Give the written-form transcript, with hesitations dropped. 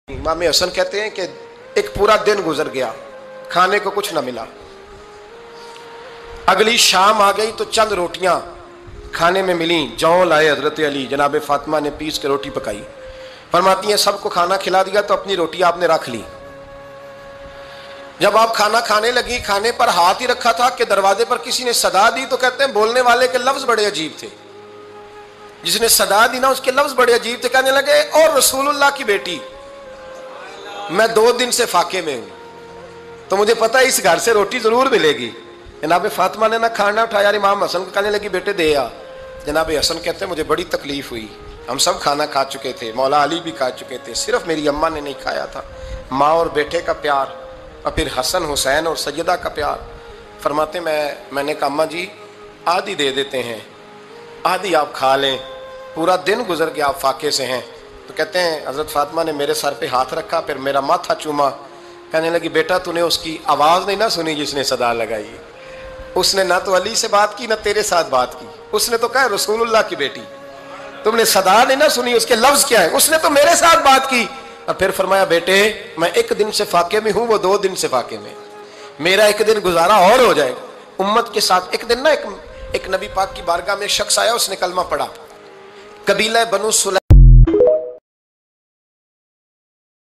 इमाम हसन कहते हैं कि एक पूरा दिन गुजर गया, खाने को कुछ ना मिला। अगली शाम आ गई तो चंद रोटियां खाने में मिली। जौ लाए हजरत अली, जनाब फातिमा ने पीस के रोटी पकाई। फरमाती हैं सबको खाना खिला दिया तो अपनी रोटी आपने रख ली। जब आप खाना खाने लगी, खाने पर हाथ ही रखा था कि दरवाजे पर किसी ने सदा दी। तो कहते हैं बोलने वाले के लफ्ज बड़े अजीब थे। जिसने सदा दी ना उसके लफ्ज बड़े अजीब थे। कहने लगे और रसूलुल्लाह की बेटी, मैं 2 दिन से फाके में हूं तो मुझे पता है इस घर से रोटी जरूर मिलेगी। जनाब फातिमा ने ना खाना उठाया, इमाम हसन को कहने लगी बेटे दे आ। जनाब हसन कहते हैं मुझे बड़ी तकलीफ हुई। हम सब खाना खा चुके थे, मौला अली भी खा चुके थे, सिर्फ मेरी अम्मा ने नहीं खाया था। माँ और बेटे का प्यार और फिर हसन हुसैन और सैयदा का प्यार। फरमाते मैंने कहा अम्मा जी आधी दे देते हैं, आधी आप खा लें, पूरा दिन गुजर गया आप फाके से हैं। तो कहते हैं हजरत फातिमा ने मेरे सर पे हाथ रखा, फिर मेरा माथा चूमा। कहने लगी बेटा तूने उसकी आवाज़ नहीं ना सुनी जिसने सदा लगाई। उसने ना तो अली से बात की ना तेरे साथ बात की, उसने तो कहा रसूलुल्लाह की बेटी। तुमने सदा नहीं ना सुनी, उसके लफ्ज क्या है, उसने तो मेरे साथ बात की। और फिर फरमाया बेटे मैं 1 दिन से फाके में हूं, वो 2 दिन से फाके में, मेरा 1 दिन गुजारा और हो जाएगा उम्मत के साथ। एक दिन ना एक नबी पाक की बारगाह में शख्स आया, उसने कलमा पढ़ा। कबीला बनु सुलैम